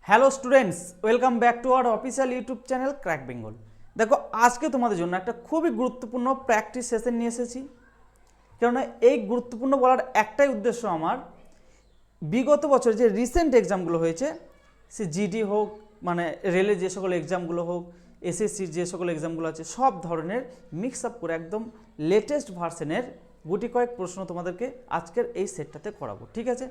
Hello students, welcome back to our official YouTube channel crack Bengal. দেখো, আজকে তোমাদের জন্য একটা খুবই গুরুত্বপূর্ণ প্র্যাকটিস সেশন নিয়ে এসেছি। কেননা এই গুরুত্বপূর্ণ বলার একটাই উদ্দেশ্য আমার, বিগত বছর যে রিসেন্ট এক্সামগুলো হয়েছে, সে জিডি হোক, মানে রেলের যে সকল এক্সামগুলো হোক, এসএসসির যে সকল এক্সামগুলো আছে, সব ধরনের মিক্স আপ করে একদম লেটেস্ট ভার্সনের গুটি কয়েক প্রশ্ন তোমাদেরকে আজকের এই সেটটাতে করাবো। ঠিক আছে,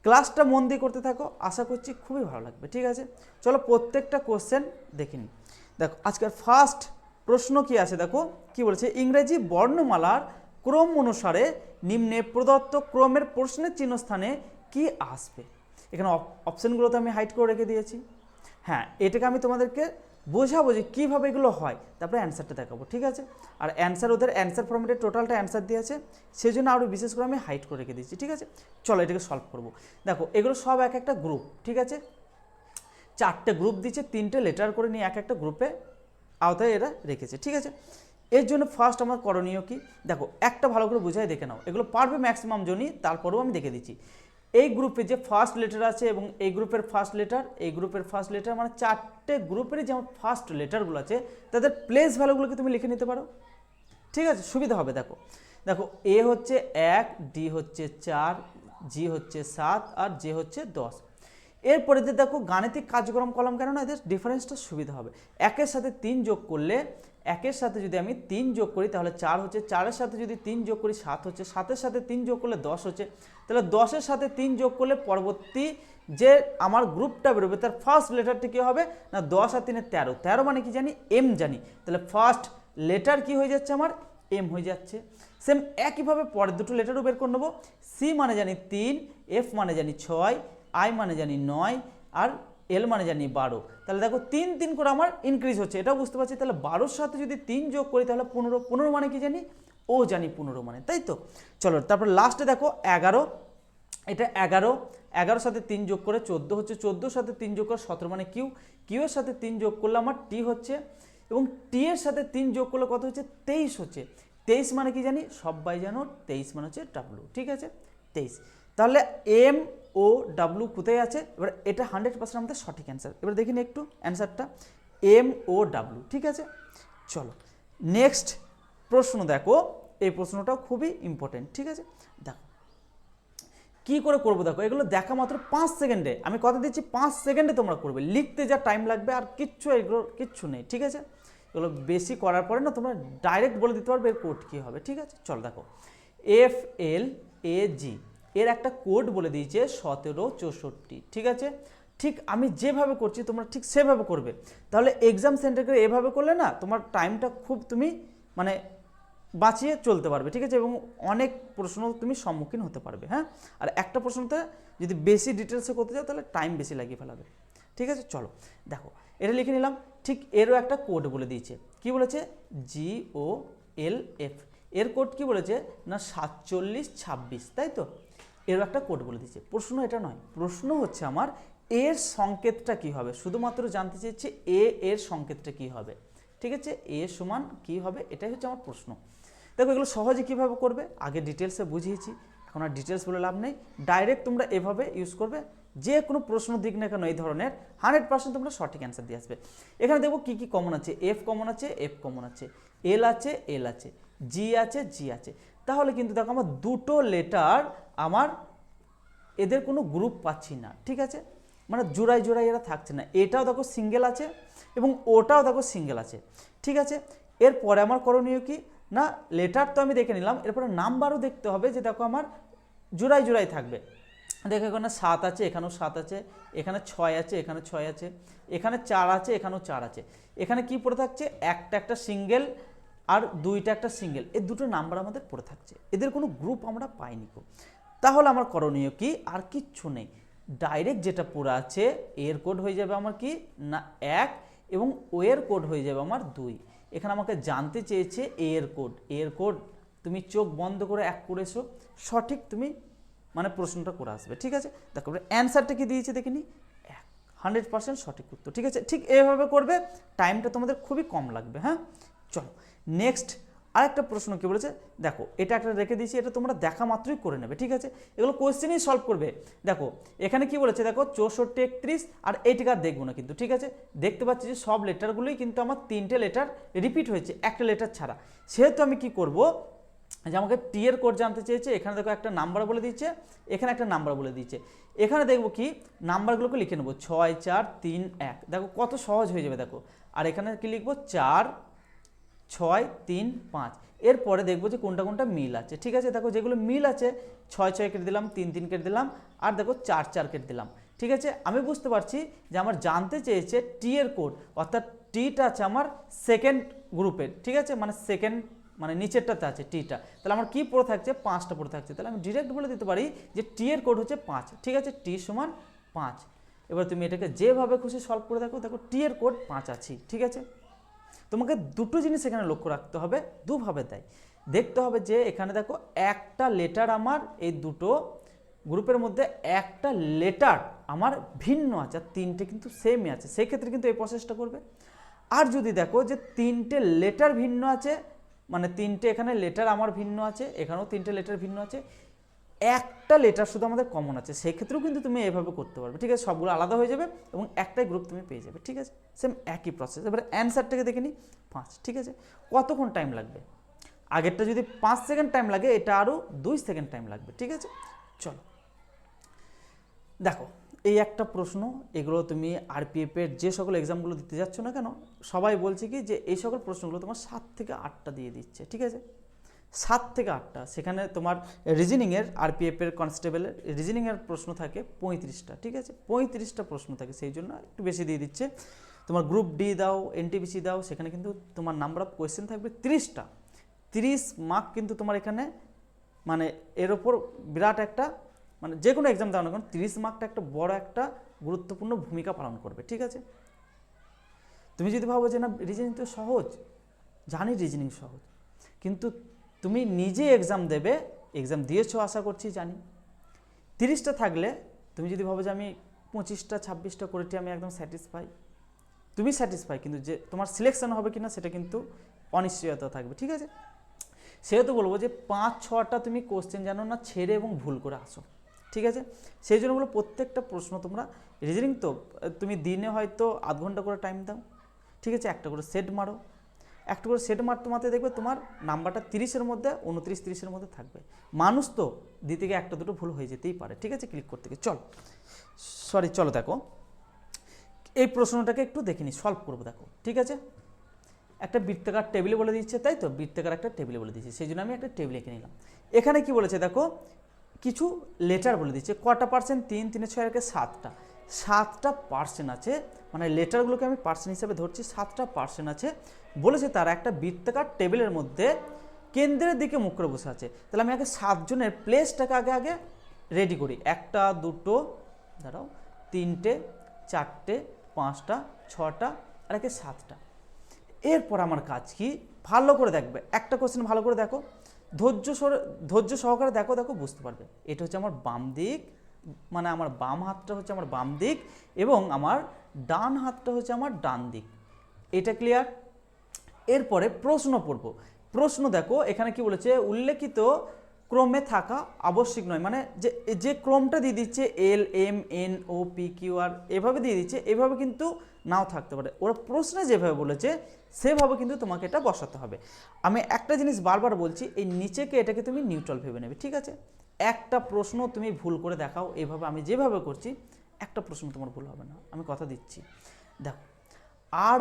ক্লাসটা মন দিয়ে করতে থাকো, আশা করছি খুবই ভালো লাগবে। ঠিক আছে, চলো প্রত্যেকটা কোশ্চেন দেখে নিই। দেখো, আজকের ফার্স্ট প্রশ্ন কি আছে, দেখো কি বলেছে, ইংরেজি বর্ণমালার ক্রম অনুসারে নিম্নে প্রদত্ত ক্রমের প্রশ্নের চিহ্নস্থানে কি আসবে। এখানে অপশানগুলো তো আমি হাইড করে রেখে দিয়েছি। হ্যাঁ, এটাকে আমি তোমাদেরকে বোঝাবো যে কীভাবে এগুলো হয়, তারপরে অ্যান্সারটা দেখাবো। ঠিক আছে, আর অ্যান্সার ওদের অ্যান্সার ফর্মেটে টোটালটা অ্যান্সার দিয়েছে, সেই জন্য আরও বিশেষ করে আমি হাইড করে রেখে দিয়েছি। ঠিক আছে, চলো এটাকে সলভ করবো। দেখো, এগুলো সব এক একটা গ্রুপ। ঠিক আছে, চারটে গ্রুপ দিচ্ছে, তিনটে লেটার করে নিয়ে এক একটা গ্রুপে আওতায় এরা রেখেছে। ঠিক আছে, এর জন্য ফার্স্ট আমার করণীয় কি, দেখো একটা ভালো করে বুঝাই দেখে নাও, এগুলো পারবে ম্যাক্সিমাম জনই, তারপরেও আমি দেখে দিচ্ছি। এই গ্রুপে যে ফার্স্ট লেটার আছে এবং এই গ্রুপের ফার্স্ট লেটার, এই গ্রুপের ফার্স্ট লেটার, মানে চারটে গ্রুপেরই যে আমার ফার্স্ট লেটারগুলো আছে তাদের প্লেস ভ্যালুগুলোকে তুমি লিখে নিতে পারো। ঠিক আছে, সুবিধা হবে। দেখো দেখো, এ হচ্ছে 1, ডি হচ্ছে 4, জি হচ্ছে 7 আর জে হচ্ছে 10। এরপরে যে দেখো গাণিতিক কার্যক্রম কলাম, কেন না এদের ডিফারেন্সটা সুবিধা হবে। একের সাথে 3 যোগ করলে, একের সাথে যদি আমি 3 যোগ করি তাহলে 4 হচ্ছে, 4-এর সাথে যদি 3 যোগ করি 7 হচ্ছে, 7-এর সাথে 3 যোগ করলে 10 হচ্ছে, তাহলে 10-এর সাথে 3 যোগ করলে পরবর্তী যে আমার গ্রুপটা বেরোবে তার ফার্স্ট লেটারটি কী হবে না, 10 আর 3 13, 13 মানে কি জানি, এম জানি, তাহলে ফার্স্ট লেটার কি হয়ে যাচ্ছে আমার, এম হয়ে যাচ্ছে। সেম একইভাবে পরের দুটো লেটারও বের করে নেবো। সি মানে জানি 3, এফ মানে জানি 6, আই মানে জানি 9 আর এল মানে জানি 12। তাহলে দেখো 3 3 করে আমার ইনক্রিজ হচ্ছে, এটাও বুঝতে পারছি। তাহলে 12-র সাথে যদি 3 যোগ করি তাহলে 15, 15 মানে কি জানি, ও জানি 15 মানে, তাই তো। চলো তারপর লাস্টে দেখো 11, এটা 11, 11-র সাথে 3 যোগ করে 14 হচ্ছে, 14-র সাথে 3 যোগ করে 17 মানে কিউ, কিউয়ের সাথে 3 যোগ করলে আমার টি হচ্ছে, এবং টি এর সাথে 3 যোগ করলে কত হচ্ছে, 23 হচ্ছে। 23 মানে কি জানি, সবাই জানো 23 মানে হচ্ছে ডাব্লু। ঠিক আছে, 23। তাহলে এম ও ডাব্লু কোথায় আছে, এবার এটা 100% আমাদের সঠিক অ্যান্সার। এবার দেখিনি একটু অ্যান্সারটা, এম ও ডাব্লু। ঠিক আছে, চলো নেক্সট প্রশ্ন দেখো, এই প্রশ্নটাও খুবই ইম্পর্টেন্ট। ঠিক আছে, দেখো কী করে করবো, দেখো এগুলো দেখা মাত্র 5 সেকেন্ডে, আমি কথা দিচ্ছি 5 সেকেন্ডে তোমরা করবে, লিখতে যা টাইম লাগবে আর কিচ্ছু, এগুলো কিচ্ছু নেই। ঠিক আছে, এগুলো বেশি করার পরে না তোমরা ডাইরেক্ট বলে দিতে পারবে এর কোড কী হবে। ঠিক আছে, চল দেখো, FLAG এর একটা কোড বলে দিয়েছে 1764। ঠিক আছে, ঠিক আমি যেভাবে করছি তোমরা ঠিক সেভাবে করবে, তাহলে এক্সাম সেন্টারে এভাবে করলে না তোমার টাইমটা খুব তুমি মানে বাঁচিয়ে চলতে পারবে। ঠিক আছে, এবং অনেক প্রশ্ন তুমি সম্মুখীন হতে পারবে। হ্যাঁ, আর একটা প্রশ্নতে যদি বেশি ডিটেলসে করতে চাও তাহলে টাইম বেশি লাগিয়ে ফেলাবে। ঠিক আছে, চলো দেখো এটা লিখে নিলাম। ঠিক এরও একটা কোড বলে দিয়েছে, কি বলেছে, GOLF, এর কোড কি বলেছে না 4726, তাই তো। এরও একটা কোড বলে দিয়েছে। প্রশ্ন এটা নয়, প্রশ্ন হচ্ছে আমার এর সংকেতটা কি হবে, শুধুমাত্র জানতে চেয়েছে এর সংকেতটা কি হবে। ঠিক আছে, এ সমান কী হবে, এটাই হচ্ছে আমার প্রশ্ন। দেখো এগুলো সহজে কীভাবে করবে আগে ডিটেলসে বুঝিয়েছি, এখন আর ডিটেলস বলে লাভ নেই, ডাইরেক্ট তোমরা এভাবে ইউজ করবে। যে কোনো প্রশ্ন দিক না কেন এই ধরনের 100% তোমরা সঠিক অ্যান্সার দিয়ে আসবে। এখানে দেখো কী কী কমন আছে, এফ কমন আছে, এফ কমন আছে, এল আছে, এল আছে, জি আছে, জি আছে। তাহলে কিন্তু দেখো আমার দুটো লেটার, আমার এদের কোনো গ্রুপ পাচ্ছি না। ঠিক আছে, মানে জোড়ায় জোড়ায় এরা থাকছে না, এটাও দেখো সিঙ্গেল আছে এবং ওটাও দেখো সিঙ্গেল আছে। ঠিক আছে, এরপরে আমার করণীয় কি না, লেটার তো আমি দেখে নিলাম, এরপরে নাম্বারও দেখতে হবে যে দেখো আমার জোড়ায় জোড়ায় থাকবে। দেখো এখানে 7 আছে, এখানেও 7 আছে, এখানে 6 আছে, এখানে 6 আছে, এখানে 4 আছে, এখানেও 4 আছে। এখানে কি পড়ে থাকছে, একটা একটা সিঙ্গেল আর দুইটা একটা সিঙ্গেল, এই দুটো নাম্বার আমাদের পড়ে থাকছে, এদের কোনো গ্রুপ আমরা পাইনি কো। তাহলে আমার করণীয় কি, আর কিচ্ছু নেই, ডাইরেক্ট যেটা পড়ে আছে এর কোড হয়ে যাবে আমার কি না 1 এবং ও এর কোড হয়ে যাবে আমার 2। এখানে আমাকে জানতে চেয়েছে এর কোড, তুমি চোখ বন্ধ করে 1 করেছো, সঠিক তুমি মানে প্রশ্নটা করে আসবে। ঠিক আছে, দেখো অ্যান্সারটা কি দিয়েছে দেখিনি, 100% সঠিক উত্তর। ঠিক আছে, ঠিক এইভাবে করবে, টাইমটা তোমাদের খুবই কম লাগবে। হ্যাঁ, চলো নেক্সট আরেকটা প্রশ্ন কি বলেছে দেখো, এটা একটা রেখে দিয়েছি, এটা তোমরা দেখা মাত্রই করে নেবে, ঠিক আছে, এগুলো কোয়েশ্চেনই সলভ করবে। দেখো এখানে কি বলেছে, দেখো 64, 31 আর এইটাকে আর দেখবো না কিন্তু, ঠিক আছে। দেখতে পাচ্ছি যে সব লেটারগুলোই কিন্তু আমার 3টে লেটার রিপিট হয়েছে, একটা লেটার ছাড়া। সেহেতু আমি কি করব, যে আমাকে টি এর কোড জানতে চেয়েছে, এখানে দেখো একটা নাম্বার বলে দিচ্ছে, এখানে একটা নাম্বার বলে দিচ্ছে। এখানে দেখবো কি নাম্বারগুলোকে লিখে নেবো 6, 4, 3, 1। দেখো কত সহজ হয়ে যাবে দেখো। আর এখানে কি লিখবো 4, 6, 3, 5। এরপরে দেখবো যে কোনটা কোনটা মিল আছে, ঠিক আছে। দেখো যেগুলো মিল আছে 6, 6 কেটে দিলাম, 3, 3 কেটে দিলাম, আর দেখো 4, 4 কেটে দিলাম, ঠিক আছে। আমি বুঝতে পারছি যে আমার জানতে চেয়েছে টি এর কোড, অর্থাৎ টিটা আছে আমার সেকেন্ড গ্রুপের, ঠিক আছে, মানে সেকেন্ড মানে নিচেরটাতে আছে টিটা। তাহলে আমার কি পড়ে থাকছে, 5টা পড়ে থাকছে। তাহলে আমি ডিরেক্ট বলে দিতে পারি যে টি এর কোড হচ্ছে 5, ঠিক আছে, টি সমান 5। এবার তুমি এটাকে যেভাবে খুশি সলভ করে দেখো, দেখো টি এর কোড 5 আছে, ঠিক আছে। তোমাকে দুটো জিনিস এখানে লক্ষ্য রাখতে হবে, দুভাবে দেয়। দেখতে হবে যে এখানে দেখো একটা লেটার আমার এই দুটো গ্রুপের মধ্যে একটা লেটার আমার ভিন্ন আছে, আর 3টে কিন্তু সেমই আছে, সেই ক্ষেত্রে কিন্তু এই প্রসেসটা করবে। আর যদি দেখো যে 3টে লেটার ভিন্ন আছে, মানে 3টে এখানে লেটার আমার ভিন্ন আছে, এখানেও 3টে লেটার ভিন্ন আছে, একটা লেটার শুধু আমাদের কমন আছে, সেই ক্ষেত্রেও কিন্তু তুমি এভাবে করতে পারবে, ঠিক আছে। সবগুলো আলাদা হয়ে যাবে এবং একটাই গ্রুপ তুমি পেয়ে যাবে, ঠিক আছে। সেম একই প্রসেস। এবারে অ্যান্সারটাকে দেখে নিই 5, ঠিক আছে। কতক্ষণ টাইম লাগবে, আগেরটা যদি 5 সেকেন্ড টাইম লাগে, এটা আরও 2 সেকেন্ড টাইম লাগবে, ঠিক আছে। চলো দেখো এই একটা প্রশ্ন, এগুলো তুমি আরপিএফের যে সকল এক্সামগুলো দিতে যাচ্ছ না কেন, সবাই বলছে কি যে এই সকল প্রশ্নগুলো তোমার 7 থেকে 8টা দিয়ে দিচ্ছে, ঠিক আছে, 7 থেকে 8টা। সেখানে তোমার রিজনিংয়ের আরপিএফের কনস্টেবলের রিজনিংয়ের প্রশ্ন থাকে 35টা, ঠিক আছে, 35টা প্রশ্ন থাকে, সেই জন্য একটু বেশি দিয়ে দিচ্ছে। তোমার গ্রুপ ডি দাও, এনটিপিসি দাও, সেখানে কিন্তু তোমার নাম্বার অফ কোয়েশ্চেন থাকবে 30টা, 30 মার্ক কিন্তু তোমার এখানে, মানে এর ওপর বিরাট একটা, মানে যে কোনো এক্সাম দাও না কারণ 30 মার্কটা একটা বড় একটা গুরুত্বপূর্ণ ভূমিকা পালন করবে, ঠিক আছে। তুমি যদি ভাবো যে না রিজনিং তো সহজ, জানি রিজনিং সহজ, কিন্তু তুমি নিজে এক্সাম দেবে, এক্সাম দিয়েছো আশা করছি জানি, 30টা থাকলে তুমি যদি ভাবো যে আমি 25টা 26টা করেছি আমি একদম স্যাটিসফাই, তুমি স্যাটিসফাই, কিন্তু যে তোমার সিলেকশন হবে কিনা সেটা কিন্তু অনিশ্চয়তা থাকবে, ঠিক আছে। সেহেতু বলবো যে 5-6টা তুমি কোশ্চেন জানো না ছেড়ে এবং ভুল করে আসো, ঠিক আছে। সেই জন্য বলো প্রত্যেকটা প্রশ্ন তোমরা রিজনিং তো তুমি দিনে হয়তো আধ ঘন্টা করে টাইম দাও, ঠিক আছে, একটা করে সেট মারো, একটা করে সেট মারতে মারতে দেখবে তোমার নাম্বারটা 30-এর মধ্যে 29-30-এর মধ্যে থাকবে। মানুষ তো দিতে গিয়ে একটা দুটো ভুল হয়ে যেতেই পারে, ঠিক আছে, ক্লিক করতে গিয়ে। চলো দেখো এই প্রশ্নটাকে একটু দেখে নি, সলভ করবো দেখো, ঠিক আছে। একটা বৃত্তাকার টেবিলে বলে দিচ্ছে, তাই তো, বৃত্তাকার একটা টেবিলে বলে দিচ্ছে, সেই জন্য আমি একটা টেবিল এঁকে নিলাম। এখানে কি বলেছে দেখো, কিছু লেটার বলে দিচ্ছে, কটা পার্সেন্ট, 3, 3, 6 একে 7টা পার্সেন্ট আছে, মানে লেটারগুলোকে আমি পার্সেন্ট হিসাবে ধরছি, 7টা পার্সেন্ট আছে। বলেছে তারা একটা বৃত্তাকার টেবিলের মধ্যে কেন্দ্রের দিকে মুখ করে বসে আছে। তাহলে আমি আগে 7 জনের প্লেসটাকে আগে রেডি করি, 1টা 2টো দাঁড়াও, 3টে 4টে 5টা 6টা আর একে 7টা। এরপর আমার কাজ কি, ভালো করে দেখবে, একটা কোশ্চেন ভালো করে দেখো, ধৈর্য সহকারে দেখো, বুঝতে পারবে। এটা হচ্ছে আমার বাম দিক, মানে আমার বাম হাতটা হচ্ছে আমার বাম দিক এবং আমার ডান হাতটা হচ্ছে আমার ডান দিক, এটা ক্লিয়ার। এরপরে প্রশ্ন পড়বো। প্রশ্ন দেখো এখানে কি বলেছে, উল্লেখিত ক্রমে থাকা আবশ্যিক নয়, মানে যে ক্রমটা দিয়ে দিচ্ছে LMNOPQR এভাবে দিয়ে দিচ্ছে, এভাবে কিন্তু নাও থাকতে পারে, ওরা প্রশ্নে যেভাবে বলেছে সেভাবে কিন্তু তোমাকে এটা বসাতে হবে। আমি একটা জিনিস বারবার বলছি, এই নিচেকে এটাকে তুমি নিউট্রাল ভেবে নেবে, ঠিক আছে। একটা প্রশ্ন তুমি ভুল করে দেখাও, এভাবে আমি যেভাবে করছি একটা প্রশ্ন তোমার ভুল হবে না, আমি কথা দিচ্ছি। দেখো আর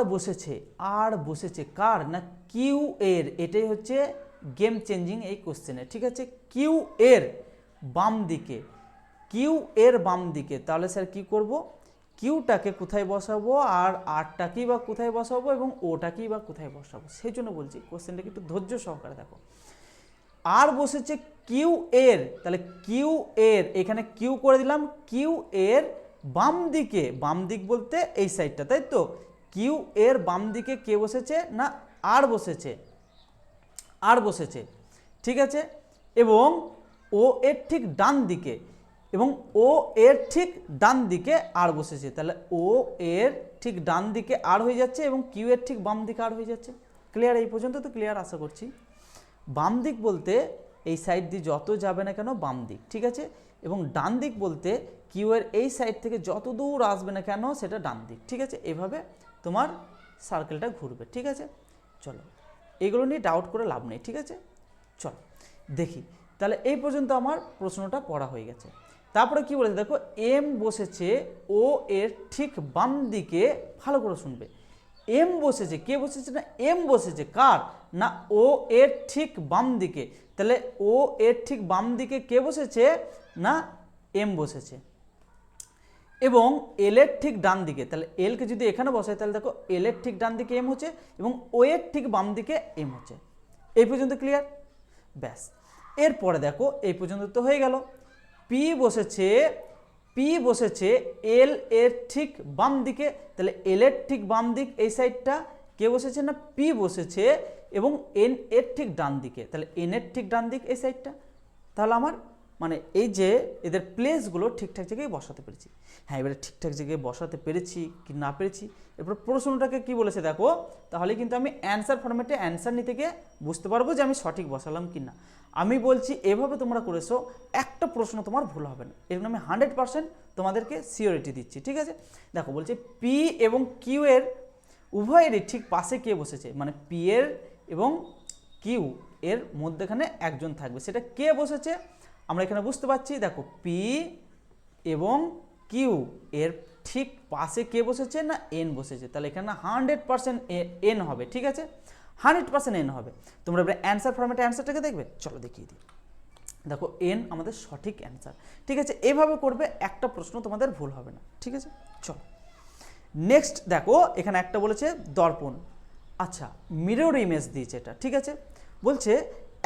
বসেছে কার না কিউ এর, এটাই হচ্ছে গেম চেঞ্জিং এই কোশ্চেনে, ঠিক আছে। কিউ এর বাম দিকে, তাহলে স্যার কি করব, কিউটাকে কোথায় বসাবো আর আরটাকেই বা কোথায় বসাবো এবং ওটাকেই বা কোথায় বসাবো, সেই জন্য বলছি কোশ্চেনটাকে একটু ধৈর্য সহকারে দেখো। আর বসেছে কিউ এর, তাহলে কিউ এর এখানে কিউ করে দিলাম, কিউ এর বাম দিক বলতে এই সাইডটা, তাই তো। কিউ এর বাম দিকে কে বসেছে না আর বসেছে, ঠিক আছে। এবং ও এর ঠিক ডান দিকে আর বসেছে, তাহলে ও এর ঠিক ডান দিকে আর হয়ে যাচ্ছে এবং কিউ এর ঠিক বাম দিকে আর হয়ে যাচ্ছে। ক্লিয়ার? এই পর্যন্ত তো ক্লিয়ার আশা করছি। বাম দিক বলতে এই সাইড দিয়ে যত যাবে না কেন বাম দিক, ঠিক আছে, এবং ডান দিক বলতে কিউ এর এই সাইড থেকে যত দূর আসবে না কেন সেটা ডান দিক, ঠিক আছে। এভাবে তোমার সার্কেলটা ঘুরবে, ঠিক আছে। চলো এগুলো নিয়ে ডাউট করে লাভ নেই, ঠিক আছে। চলো দেখি, তাহলে এই পর্যন্ত আমার প্রশ্নটা পড়া হয়ে গেছে। তারপরে কি বলেছে দেখো, এম বসেছে ও এর ঠিক বাম দিকে, ভালো করে শুনবে, এম বসেছে, কে বসেছে না এম বসেছে, কার না ও এর ঠিক বাম দিকে। তাহলে ও এর ঠিক বাম দিকে কে বসেছে না এম বসেছে, এবং এল এর ঠিক ডান দিকে, তাহলে এলকে যদি এখানে বসাই তাহলে দেখো এল এর ঠিক ডান দিকে এম হচ্ছে এবং ও এর ঠিক বাম দিকে এম হচ্ছে। এই পর্যন্ত ক্লিয়ার? ব্যাস, এরপরে দেখো এই পর্যন্ত তো হয়ে গেল। পি বসেছে এল এর ঠিক বাম দিকে, তাহলে এল এর ঠিক বাম দিক এই সাইডটা, কে বসেছে না পি বসেছে, এবং এন এর ঠিক ডান দিকে, তাহলে এন এর ঠিক ডান দিক এই সাইডটা। তাহলে আমার মানে এই যে এদের প্লেসগুলো ঠিকঠাক জায়গায় বসাতে পেরেছি। হ্যাঁ, এবারে ঠিকঠাক জায়গায় বসাতে পেরেছি কি না পেরেছি, এরপর প্রশ্নটাকে কি বলেছে দেখো, তাহলে কিন্তু আমি অ্যান্সার ফরম্যাটে অ্যান্সার নিতে গিয়ে বুঝতে পারবো যে আমি সঠিক বসালাম কি না। আমি বলছি এভাবে তোমরা করেছো, একটা প্রশ্ন তোমার ভুল হবে না, এর জন্য আমি 100% তোমাদেরকে সিওরিটি দিচ্ছি, ঠিক আছে। দেখো বলছে পি এবং কিউ এর উভয়েরই ঠিক পাশে কে বসেছে, মানে পি এর এবং কিউ এর মধ্যেখানে একজন থাকবে, সেটা কে বসেছে আমরা এখানে বুঝতে পারছি। দেখো পি এবং কিউ এর ঠিক পাশে কে বসেছে না এন বসেছে, তাহলে এখানে 100% এন হবে, ঠিক আছে, 100% এন হবে। তোমরা এবার অ্যান্সার ফরম্যাটে অ্যান্সারটাকে দেখবে, চলো দেখিয়ে দিই। দেখো এন আমাদের সঠিক অ্যান্সার, ঠিক আছে। এইভাবে করবে, একটা প্রশ্ন তোমাদের ভুল হবে না, ঠিক আছে। চলো নেক্সট দেখো, এখানে একটা বলেছে দর্পণ, আচ্ছা মিরর ইমেজ দিয়েছে এটা, ঠিক আছে। বলছে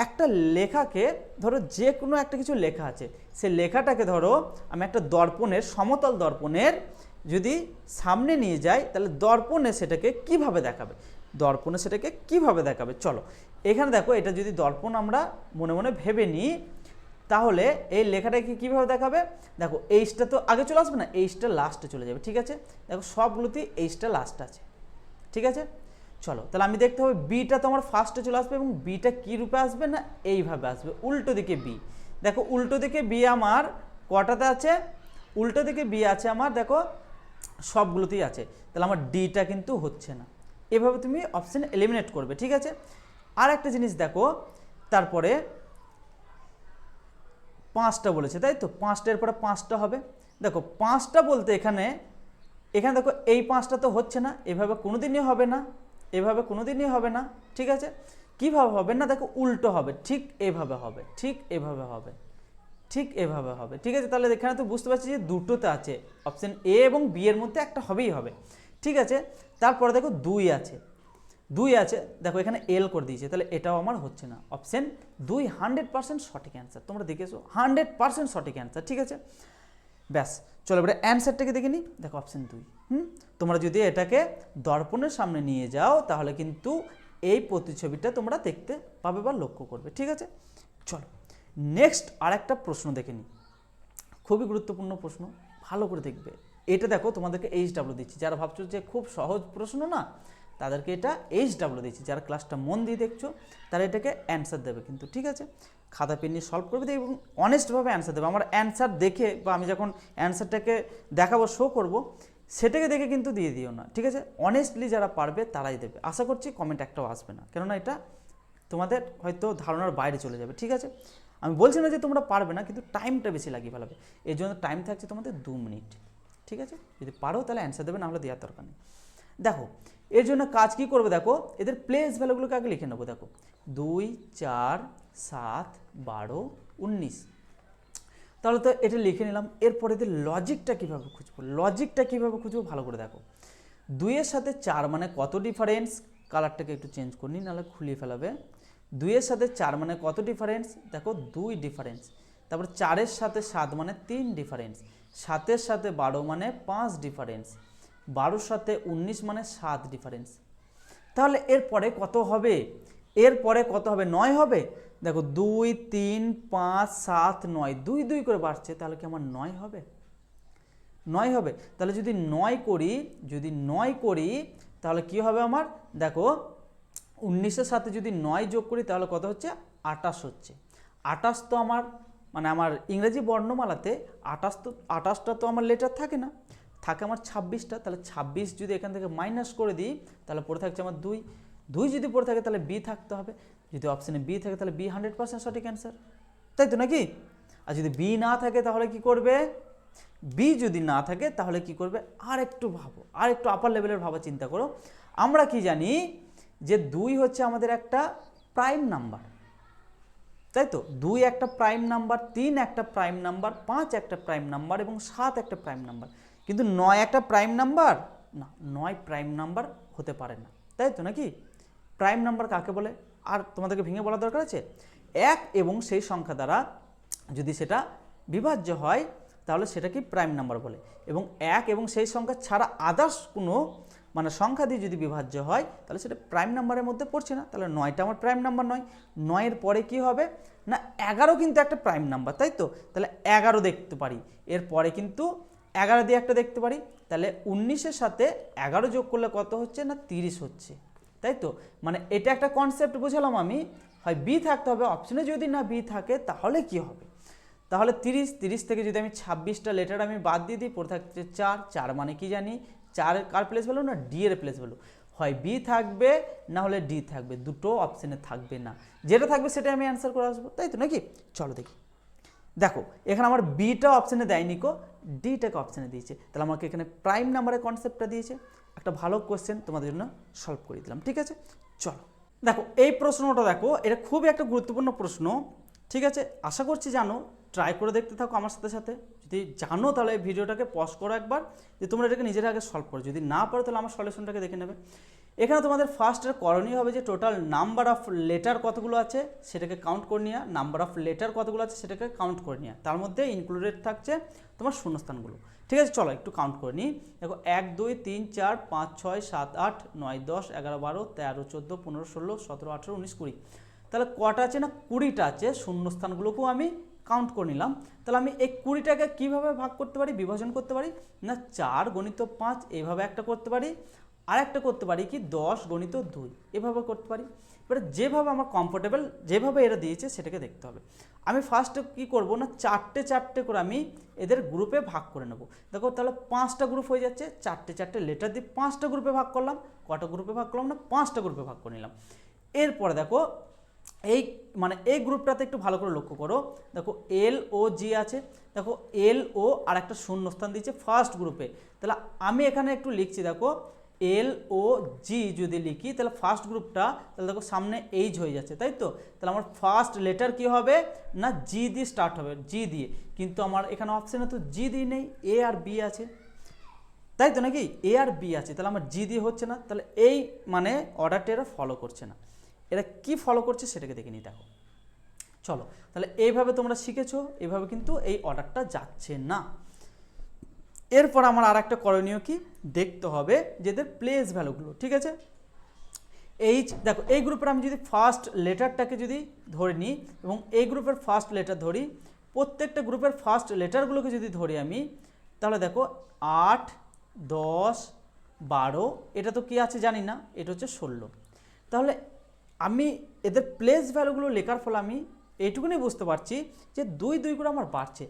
একটা লেখাকে ধরো, যে কোনো একটা কিছু লেখা আছে, সে লেখাটাকে ধরো আমি একটা দর্পণের, সমতল দর্পণের যদি সামনে নিয়ে যাই, তাহলে দর্পণে সেটাকে কিভাবে দেখাবে, দর্পণে সেটাকে কিভাবে দেখাবে। চলো এখানে দেখো, এটা যদি দর্পণ আমরা মনে মনে ভেবে নিই, তাহলে এই লেখাটাকে কীভাবে দেখাবে, দেখো এইচটা তো আগে চলে আসবে না, এইচটা লাস্টে চলে যাবে, ঠিক আছে। দেখো সবগুলোতেই এইচটা লাস্ট আছে, ঠিক আছে। চলো তাহলে আমি দেখতে হবে বিটা তো আমার ফার্স্টে চলে আসবে, এবং বিটা কী রূপে আসবে না এইভাবে আসবে, উল্টো দিকে বি। দেখো উল্টো দিকে বি আমার কটাতে আছে, উল্টো দিকে বি আছে আমার দেখো সবগুলোতেই আছে, তাহলে আমার ডিটা কিন্তু হচ্ছে না। এভাবে তুমি অপশান এলিমিনেট করবে, ঠিক আছে। আর একটা জিনিস দেখো, তারপরে 5টা বলেছে, তাই তো 5টার পরে 5টা হবে। দেখো 5টা বলতে এখানে দেখো এই 5টা তো হচ্ছে না, এভাবে কোনোদিনই হবে না, এভাবে কোনোদিনই হবে না, ঠিক আছে। কীভাবে হবে না, দেখো উল্টো হবে, ঠিক এভাবে হবে, ঠিক এভাবে হবে, ঠিক এভাবে হবে, ঠিক আছে। তাহলে এখানে তো বুঝতে পারছি যে দুটোতে আছে, অপশান এ এবং বি এর মধ্যে একটা হবেই হবে, ঠিক আছে। তারপরে দেখো 2 আছে, 2 আছে, দেখো এখানে এল করে দিয়েছে, তাহলে এটাও আমার হচ্ছে না। অপশান 2 100% সঠিক অ্যান্সার, তোমরা দেখেছো 100% সঠিক অ্যান্সার, ঠিক আছে। ব্যাস চলো এবারে অ্যান্সারটাকে দেখে নিই। দেখো অপশান 2, তোমরা যদি এটাকে দর্পণের সামনে নিয়ে যাও তাহলে কিন্তু এই প্রতিছবিটা তোমরা দেখতে পাবে বা লক্ষ্য করবে, ঠিক আছে। চলো নেক্সট আরেকটা প্রশ্ন দেখে নিই, খুবই গুরুত্বপূর্ণ প্রশ্ন, ভালো করে দেখবে। এটা দেখো তোমাদেরকে HW দিচ্ছি, যারা ভাবছো যে খুব সহজ প্রশ্ন না, তাদেরকে এটা HW দিচ্ছি, যারা ক্লাসটা মন দিয়ে দেখছো তারা এটাকে অ্যান্সার দেবে কিন্তু, ঠিক আছে। খাতা পেন নিয়ে সলভ করবে এবং অনেস্টভাবে অ্যান্সার দেবে। আমার অ্যান্সার দেখে বা আমি যখন অ্যান্সারটাকে দেখাবো, শো করব, সেটাকে দেখে কিন্তু দিয়ে দিও না, ঠিক আছে। অনেস্টলি যারা পারবে তারাই দেবে। আশা করছি কমেন্ট একটাও আসবে না, কেননা এটা তোমাদের হয়তো ধারণার বাইরে চলে যাবে, ঠিক আছে। আমি বলছি না যে তোমরা পারবে না, কিন্তু টাইমটা বেশি লাগিয়ে ফেলাবে। এর জন্য টাইম থাকছে তোমাদের 2 মিনিট, ঠিক আছে। যদি পারো তাহলে অ্যান্সার দেবে, না হলে দেওয়ার দরকার নেই। দেখো এর জন্য কাজ কি করবে, দেখো এদের প্লেস ভ্যালুগুলোকে আগে লিখে নেবো। দেখো 2 4 7 12 19, তাহলে তো এটা লিখে নিলাম। এরপরে এদের লজিকটা কীভাবে খুঁজবো, ভালো করে দেখো। 2 এর সাথে 4 মানে কত ডিফারেন্স, কালারটাকে একটু চেঞ্জ করে নিই, নাহলে খুলিয়ে ফেলাবে। 2 এর সাথে 4 মানে কত ডিফারেন্স, দেখো 2 ডিফারেন্স। তারপর 4 এর সাথে 7 মানে 3 ডিফারেন্স, 7 এর সাথে 12 মানে 5 ডিফারেন্স, 12 সাথে 19 মানে 7 ডিফারেন্স। তাহলে এরপরে কত হবে, 9 হবে। দেখো 2 3 5 7 9, 2 2 করে বাড়ছে, তাহলে কি আমার 9 হবে, 9 হবে। তাহলে যদি 9 করি তাহলে কি হবে আমার, দেখো 19-এর সাথে যদি 9 যোগ করি তাহলে কত হচ্ছে 28 হচ্ছে। 28 তো আমার মানে আমার ইংরেজি বর্ণমালাতে 28টা তো আমার লেটার থাকে না, থাকে আমার 26টা। তাহলে 26 যদি এখান থেকে মাইনাস করে দিই তাহলে পড়ে থাকছে আমার 2। 2 যদি পড়ে থাকে তাহলে বি থাকতে হবে। যদি অপশানে বি থাকে তাহলে বি 100% সঠিক অ্যান্সার, তাই তো নাকি? আর যদি বি না থাকে তাহলে কি করবে? বি যদি না থাকে তাহলে কি করবে? আর একটু ভাবো, আর একটু আপার লেভেলের ভাবা চিন্তা করো। আমরা কি জানি যে 2 হচ্ছে আমাদের একটা প্রাইম নাম্বার, তাই তো? 2 একটা প্রাইম নাম্বার, 3 একটা প্রাইম নাম্বার, 5 একটা প্রাইম নাম্বার এবং 7 একটা প্রাইম নাম্বার। কিন্তু 9 একটা প্রাইম নাম্বার না, 9 প্রাইম নাম্বার হতে পারে না, তাই তো নাকি? প্রাইম নাম্বার কাকে বলে আর তোমাদেরকে ভেঙে বলা দরকার আছে? 1 এবং সেই সংখ্যা দ্বারা যদি সেটা বিভাজ্য হয় তাহলে সেটা কি প্রাইম নাম্বার বলে। এবং 1 এবং সেই সংখ্যা ছাড়া আদার্স কোনো মানে সংখ্যা দিয়ে যদি বিভাজ্য হয় তাহলে সেটা প্রাইম নাম্বারের মধ্যে পড়ছে না। তাহলে 9টা আমার প্রাইম নাম্বার নয়। 9-এর পরে কি হবে না 11 কিন্তু একটা প্রাইম নাম্বার, তাই তো? তাহলে 11 দেখতে পারি, এরপরে কিন্তু 11 দিয়ে একটা দেখতে পারি। তাহলে 19-এর সাথে 11 যোগ করলে কত হচ্ছে না 30 হচ্ছে, তাই তো? মানে এটা একটা কনসেপ্ট বুঝালাম আমি। হয় বি থাকতে হবে, অপশনে যদি না বি থাকে তাহলে কি হবে? তাহলে 30 থেকে যদি আমি 26টা লেটার আমি বাদ দিয়ে দিই পড়ে থাকছে 4 মানে কি জানি 4 কার প্লেস ভ্যালু না ডি এর প্লেস ভ্যালু। হয় বি থাকবে না হলে ডি থাকবে, দুটো অপশানে থাকবে না। যেটা থাকবে সেটা আমি অ্যান্সার করে আসবো, তাই তো নাকি? চলো দেখি। দেখো এখানে আমার বিটা অপশানে দেয়নি কো, ডিটাকে অপশানে দিয়েছে। তাহলে আমাকে এখানে প্রাইম নাম্বারের কনসেপ্টটা দিয়েছে। একটা ভালো কোশ্চেন তোমাদের জন্য সলভ করে দিলাম, ঠিক আছে? চলো দেখো এই প্রশ্নটা, দেখো এটা খুবই একটা গুরুত্বপূর্ণ প্রশ্ন, ঠিক আছে? আশা করছি জানো, ট্রাই করে দেখতে থাকো আমার সাথে সাথে। যদি জানো তাহলে এই ভিডিওটাকে পজ করো একবার, যে তোমরা এটাকে নিজেরা আগে সলভ করো। যদি না পারো তাহলে আমার সলিউশনটাকে দেখে নেবে। এখানে তোমাদের ফার্স্টের করণীয় হবে যে টোটাল নাম্বার অফ লেটার কতগুলো আছে সেটাকে কাউন্ট করে নেওয়া, নাম্বার অফ লেটার কতগুলো আছে সেটাকে কাউন্ট করে নেওয়া, তার মধ্যে ইনক্লুডেড থাকছে তোমার শূন্যস্থানগুলো, ঠিক আছে? চলো একটু কাউন্ট করে নিই। দেখো 1 2 3 4 5 6 7 8 9 10 11 12 13 14 15 16 17 18 19 20। তাহলে কটা আছে না 20টা আছে। শূন্যস্থানগুলোকেও আমি কাউন্ট করে নিলাম। তাহলে আমি এই 20টাকে কীভাবে ভাগ করতে পারি, বিভাজন করতে পারি না 4 × 5 এইভাবে একটা করতে পারি, আর একটা করতে পারি কি 10 × 2 এভাবে করতে পারি। এবারে যেভাবে আমার কমফোর্টেবল, যেভাবে এরা দিয়েছে সেটাকে দেখতে হবে। আমি ফার্স্টে কি করব না 4টে করে আমি এদের গ্রুপে ভাগ করে নেব। দেখো তাহলে 5টা গ্রুপ হয়ে যাচ্ছে, 4টে লেটার দিয়ে 5টা গ্রুপে ভাগ করলাম। কটা গ্রুপে ভাগ করলাম না 5টা গ্রুপে ভাগ করে নিলাম। এরপরে দেখো এই মানে এই গ্রুপটাতে একটু ভালো করে লক্ষ্য করো। দেখো এল ও জি আছে, দেখো এল ও আর একটা শূন্যস্থান দিয়েছে ফার্স্ট গ্রুপে। তাহলে আমি এখানে একটু লিখছি, দেখো এল ও জি যদি লিখি তাহলে ফার্স্ট গ্রুপটা, তাহলে দেখো সামনে এইচ হয়ে যাচ্ছে, তাই তো? তাহলে আমার ফার্স্ট লেটার কি হবে না জি দিয়ে স্টার্ট হবে, জি দিয়ে। কিন্তু আমার এখানে অপশানে তো জি দিয়ে নেই, এ আর বি আছে, তাই তো নাকি? এ আর বি আছে, তাহলে আমার জি দিয়ে হচ্ছে না। তাহলে এই মানে অর্ডারটা এরা ফলো করছে না। এরা কি ফলো করছে সেটাকে দেখে নিই। দেখো চলো তাহলে এইভাবে তোমরা শিখেছো, এইভাবে কিন্তু এই অর্ডারটা যাচ্ছে না। এরপর আমার আর একটা করণীয় কি দেখতে হবে, যেদের প্লেস ভ্যালুগুলো, ঠিক আছে? এইচ, দেখো এই গ্রুপের আমি যদি ফার্স্ট লেটারটাকে যদি ধরে নিই এবং এই গ্রুপের ফার্স্ট লেটার ধরি, প্রত্যেকটা গ্রুপের ফার্স্ট লেটারগুলোকে যদি ধরি আমি, তাহলে দেখো 8 10 12, এটা তো কি আছে জানি না, এটা হচ্ছে 16। তাহলে আমি এদের প্লেস ভ্যালুগুলো লেখার ফলে আমি এইটুকুনি বুঝতে পারছি যে 2 2 করে আমার বাড়ছে।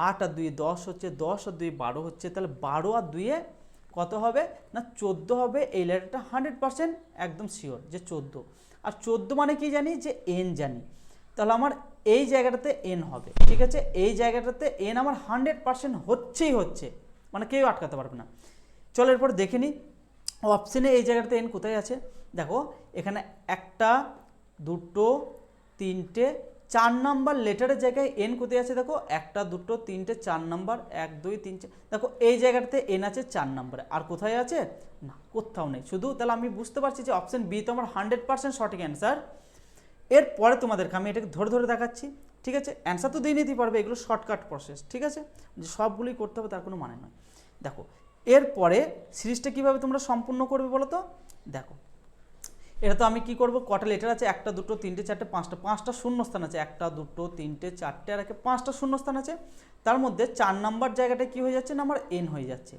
8 আর 2 10 হচ্ছে, 10 আর 2 12 হচ্ছে। তাহলে 12 আর 2 কত হবে না 14 হবে। এই লেটারটা 100% একদম শিওর যে 14। আর 14 মানে কি জানি যে এন জানি। তাহলে আমার এই জায়গাটাতে এন হবে, ঠিক আছে? এই জায়গাটাতে এন আমার 100% হচ্ছেই হচ্ছে, মানে কেউ আটকাতে পারবে না। চলো এরপর দেখে নিই অপশানে এই জায়গাটাতে এন কোথায় আছে। দেখো এখানে 1 2 3 4 নাম্বার লেটারের জায়গায় এন কোথায় আছে, দেখো 1 2 3 4 নাম্বার 1 2 3 4, দেখো এই জায়গাটাতে এন আছে 4 নাম্বারে। আর কোথায় আছে না, কোথাও নেই শুধু। তাহলে আমি বুঝতে পারছি যে অপশান বি তো আমার 100% সঠিক অ্যান্সার। এরপরে তোমাদেরকে আমি এটাকে ধরে ধরে দেখাচ্ছি, ঠিক আছে? অ্যান্সার তো দিয়ে নিতে পারবে, এগুলো শর্টকাট প্রসেস, ঠিক আছে? যে সবগুলোই করতে হবে তার কোনো মানে নয়। দেখো এরপরে সিরিজটা কীভাবে তোমরা সম্পূর্ণ করবে বলো তো। দেখো এটা তো আমি কি করব, কটা লেটার আছে 1 2 3 4 5টা শূন্যস্থান আছে, 1 2 3 4 আর 5টা শূন্যস্থান আছে। তার মধ্যে 4 নাম্বার জায়গাটা কি হয়ে যাচ্ছে না আমার এন হয়ে যাচ্ছে।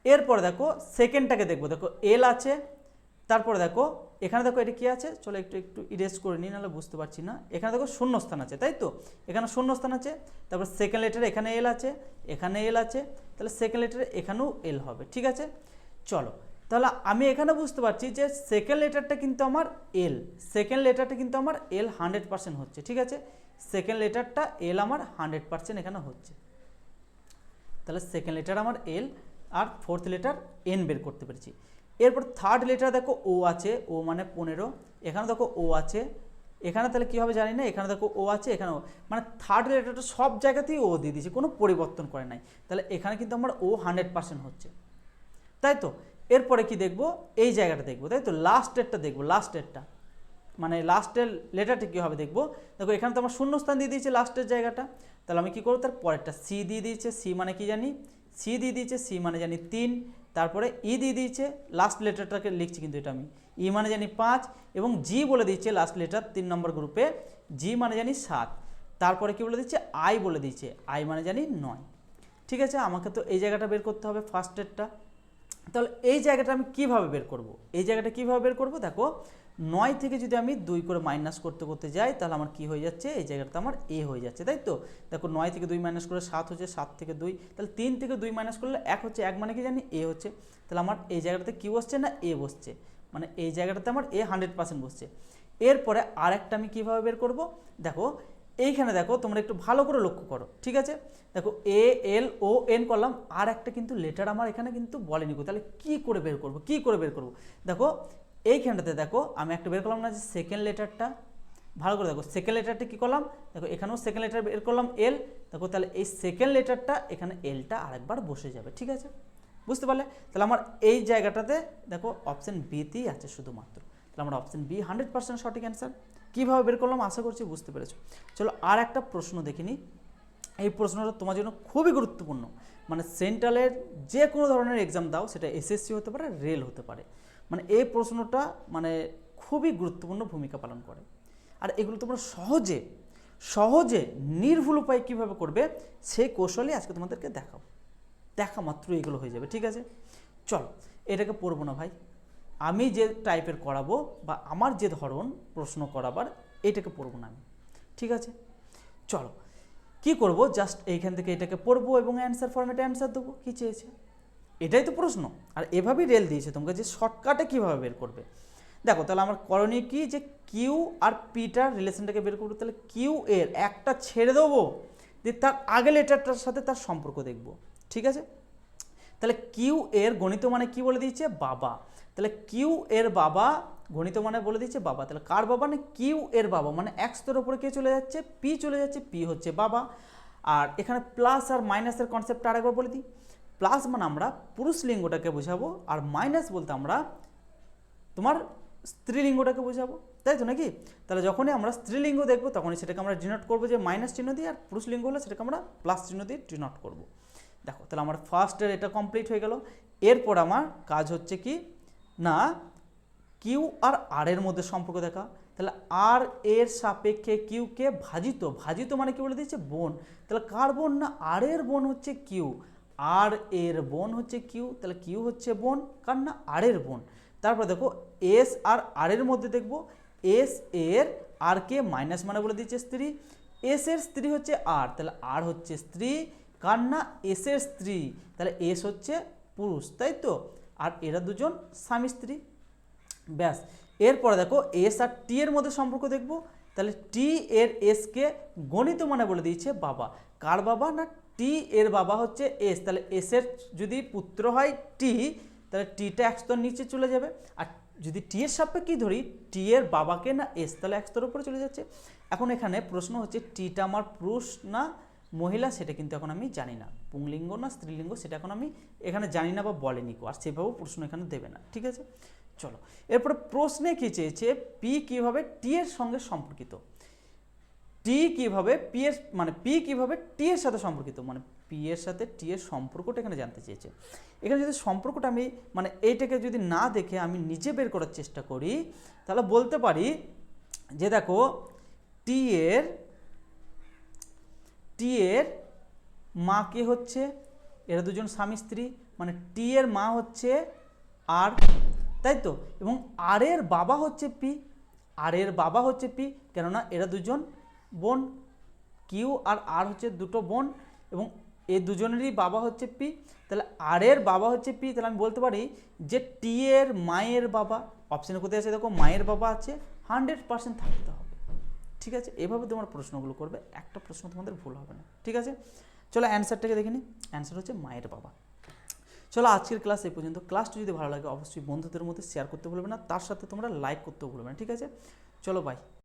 এরপরে দেখো সেকেন্ডটাকে দেখবো, দেখো এল আছে, তারপরে দেখো এখানে দেখো এটা কি আছে, চলো একটু একটু ইরেজ করে নিই, নাহলে বুঝতে পারছি না। এখানে দেখো শূন্যস্থান আছে, তাই তো, এখানে শূন্যস্থান আছে। তারপর সেকেন্ড লেটার এখানে এল আছে, এখানে এল আছে, তাহলে সেকেন্ড লেটারে এখানেও এল হবে, ঠিক আছে। চলো তাহলে আমি এখানে বুঝতে পারছি যে সেকেন্ড লেটারটা কিন্তু আমার এল, সেকেন্ড লেটারটা কিন্তু আমার এল 100% হচ্ছে, ঠিক আছে। সেকেন্ড লেটারটা এল আমার 100% এখানে হচ্ছে, তাহলে সেকেন্ড লেটার আমার এল, আর ফোর্থ লেটার এন বের করতে পেরেছি। এরপর থার্ড লেটার দেখো ও আছে, ও মানে 15, এখানে দেখো ও আছে, এখানে তাহলে কী হবে জানি না, এখানে দেখো ও আছে, এখানেও, মানে থার্ড লেটারটা সব জায়গাতেই ও দিয়ে দিয়েছে, কোনো পরিবর্তন করে নাই, তাহলে এখানে কিন্তু আমার ও 100% হচ্ছে, তাই তো। এরপরে কি দেখবো, এই জায়গাটা দেখবো, তাই তো, লাস্টেরটা দেখবো, লাস্টেরটা মানে লাস্টের লেটারটা কী হবে দেখবো। দেখো এখানে তো আমার শূন্যস্থান দিয়ে দিয়েছে লাস্টের জায়গাটা, তাহলে আমি কী করবো, তার পরেরটা সি দিয়ে দিয়েছে, সি মানে কি জানি, সি দিয়ে দিয়েছে, সি মানে জানি 3, তারপরে ই দিয়ে দিয়েছে, লাস্ট লেটারটাকে লিখছি কিন্তু এটা আমি, ই মানে জানি 5, এবং জি বলে দিচ্ছে লাস্ট লেটার 3 নম্বর গ্রুপে, জি মানে জানি 7, তারপরে কি বলে দিচ্ছে, আই বলে দিচ্ছে, আই মানে জানি 9, ঠিক আছে। আমাকে তো এই জায়গাটা বের করতে হবে ফার্স্টেরটা, তাহলে এই জায়গাটা আমি কিভাবে বের করব, এই জায়গাটা কিভাবে বের করব, দেখো 9 থেকে যদি আমি 2 করে মাইনাস করতে করতে যাই, তাহলে আমার কি হয়ে যাচ্ছে, এই জায়গাটা আমার এ হয়ে যাচ্ছে, তাই তো। দেখো 9 থেকে 2 মাইনাস করলে 7 হচ্ছে, 7 থেকে 2, তাহলে 3 থেকে 2 মাইনাস করলে 1 হচ্ছে, 1 মানে কি জানি এ হচ্ছে, তাহলে আমার এই জায়গাটাতে কি বসছে না, এ বসছে, মানে এই জায়গাটাতে আমার এ 100% বসছে। এরপরে আরেকটা আমি কিভাবে বের করব, দেখো এইখানে দেখো তোমরা একটু ভালো করে লক্ষ্য করো, ঠিক আছে। দেখো এ এল ও এন করলাম, আর একটা কিন্তু লেটার আমার এখানে কিন্তু বলেনি, তাহলে কি করে বের করব, কি করে বের করব, দেখো এইখানটাতে দেখো আমি একটা বের করলাম না, যে সেকেন্ড লেটারটা, ভালো করে দেখো সেকেন্ড লেটারটা কী করলাম, দেখো এখানেও সেকেন্ড লেটার বের করলাম এল, দেখো তাহলে এই সেকেন্ড লেটারটা এখানে এলটা আরেকবার বসে যাবে, ঠিক আছে, বুঝতে পারলে। তাহলে আমার এই জায়গাটাতে দেখো অপশান বিতেই আছে শুধুমাত্র, তাহলে আমার অপশান বি 100% সঠিক অ্যান্সার। কীভাবে বের করলাম আশা করছি বুঝতে পেরেছো। চলো আর একটা প্রশ্ন দেখিনি, এই প্রশ্নটা তোমার জন্য খুবই গুরুত্বপূর্ণ, মানে সেন্ট্রালের যে কোনো ধরনের এক্সাম দাও, সেটা এসএসসি হতে পারে, রেল হতে পারে, মানে এই প্রশ্নটা মানে খুবই গুরুত্বপূর্ণ ভূমিকা পালন করে। আর এগুলো তোমরা সহজে সহজে নির্ভুল উপায়ে কীভাবে করবে, সেই কৌশলই আজকে তোমাদেরকে দেখাবো, দেখা মাত্র এগুলো হয়ে যাবে, ঠিক আছে। চলো এটাকে পড়বো না ভাই, আমি যে টাইপের করাবো বা আমার যে ধরন প্রশ্ন করাবার, এটাকে পড়বো না আমি, ঠিক আছে। চলো কি করব, জাস্ট এইখান থেকে এটাকে পড়বো এবং অ্যান্সার ফরম্যাটে অ্যান্সার দেবো, কী চেয়েছে, এটাই তো প্রশ্ন। আর এভাবেই রেল দিয়েছে তোমাকে যে শর্টকাটে কীভাবে বের করবে। দেখো তাহলে আমার করণীয় কি, যে কিউ আর পিটার রিলেশনটাকে বের করবো, তাহলে কিউ এর একটা ছেড়ে দেবো, দিয়ে তার আগে লেটারটার সাথে তার সম্পর্ক দেখব, ঠিক আছে। তাহলে কিউ এর গণিত মানে কি বলে দিয়েছে, বাবা, তাহলে কিউ এর বাবা গণিত মানে বলে দিচ্ছে বাবা, তাহলে কার বাবা, না কিউ এর বাবা, মানে এক্সের ওপরে কে চলে যাচ্ছে, পি চলে যাচ্ছে, পি হচ্ছে বাবা। আর এখানে প্লাস আর মাইনাসের কনসেপ্টটা আরেকবার বলে দিই, প্লাস মানে আমরা পুরুষলিঙ্গটাকে বোঝাবো, আর মাইনাস বলতে আমরা তোমার স্ত্রীলিঙ্গটাকে বোঝাবো, তাই তো নাকি। তাহলে যখনই আমরা স্ত্রীলিঙ্গ দেখবো তখনই সেটাকে আমরা ডিনোট করবো যে মাইনাস চিহ্ন দিয়ে, আর পুরুষলিঙ্গ হলে সেটাকে আমরা প্লাস চিহ্ন দিয়ে ডিনোট করবো। দেখো তাহলে আমার ফার্স্টের এটা কমপ্লিট হয়ে গেল। এরপর আমার কাজ হচ্ছে কি না, কিউ আর আর এর মধ্যে সম্পর্ক দেখা, তাহলে আর এর সাপেক্ষে কিউকে ভাজিত, ভাজিত মানে কি বলে দিয়েছে, বোন, তাহলে কার বোন, না আর এর বোন হচ্ছে কিউ, আর এর বোন হচ্ছে কিউ, তাহলে কিউ হচ্ছে বোন কার, না আর এর বোন। তারপর দেখো এস আর আর এর মধ্যে দেখবো, এস এর আর কে মাইনাস মানে বলে দিচ্ছে স্ত্রী, এস এর স্ত্রী হচ্ছে আর, তাহলে আর হচ্ছে স্ত্রী কার, না এস এর স্ত্রী, তাহলে এস হচ্ছে পুরুষ, তাই তো, আর এরা দুজন স্বামী স্ত্রী, ব্যাস। এরপরে দেখো এস আর টি এর মধ্যে সম্পর্ক দেখবো, তাহলে টি এর এসকে গণিত মানে বলে দিয়েছে বাবা, কার বাবা, না টি এর বাবা হচ্ছে এস, তাহলে এস এর যদি পুত্র হয় টি, তাহলে টিটা এক স্তর নিচে চলে যাবে, আর যদি টি এর সাপেক্ষে ধরি টি এর বাবাকে, না এস, তাহলে এক স্তর উপরে চলে যাচ্ছে। এখন এখানে প্রশ্ন হচ্ছে টিটা আমার পুরুষ না মহিলা, সেটা কিন্তু এখন আমি জানি না, পুংলিঙ্গ না স্ত্রীলিঙ্গ সেটা এখন আমি এখানে জানি না বা বলেনি কো, আর সেভাবেও প্রশ্ন এখানে দেবে না, ঠিক আছে। চলো এরপরে প্রশ্নে কি চেয়েছে, পি কিভাবে টি এর সঙ্গে সম্পর্কিত, টি কিভাবে পি এর, মানে পি কিভাবে টি এর সাথে সম্পর্কিত, মানে পি এর সাথে টি এর সম্পর্কটা এখানে জানতে চেয়েছে। এখানে যদি সম্পর্কটা আমি মানে এইটাকে যদি না দেখে আমি নিজে বের করার চেষ্টা করি, তাহলে বলতে পারি যে দেখো টি এর মা কে হচ্ছে, এরা দুজন স্বামী স্ত্রী, মানে টি এর মা হচ্ছে আর তাই তো, এবং আর এর বাবা হচ্ছে পি, আর এর বাবা হচ্ছে পি, কেননা এরা দুজন বোন, কিউ আর আর হচ্ছে দুটো বোন এবং এই দুজনেরই বাবা হচ্ছে পি, তাহলে আর এর বাবা হচ্ছে পি, তাহলে আমি বলতে পারি যে টি এর মায়ের বাবা, অপশানে কোথায় আছে দেখো মায়ের বাবা আছে, 100% থাকতে হবে। ঠিক আছে, এভাবে তোমার প্রশ্নগুলো করবে, একটা প্রশ্ন তোমাদের ভুল হবে না। ঠিক আছে, চলো অ্যান্সারটাকে দেখে নিই। অ্যান্সার হচ্ছে মায়ের বাবা। চলো আজকের ক্লাস এই পর্যন্ত। ক্লাসটি যদি ভালো লাগে অবশ্যই বন্ধুদের মধ্যে শেয়ার করতে ভুলবে না, তার সাথে তোমরা লাইক করতেও ভুলবে না। ঠিক আছে, চলো বাই।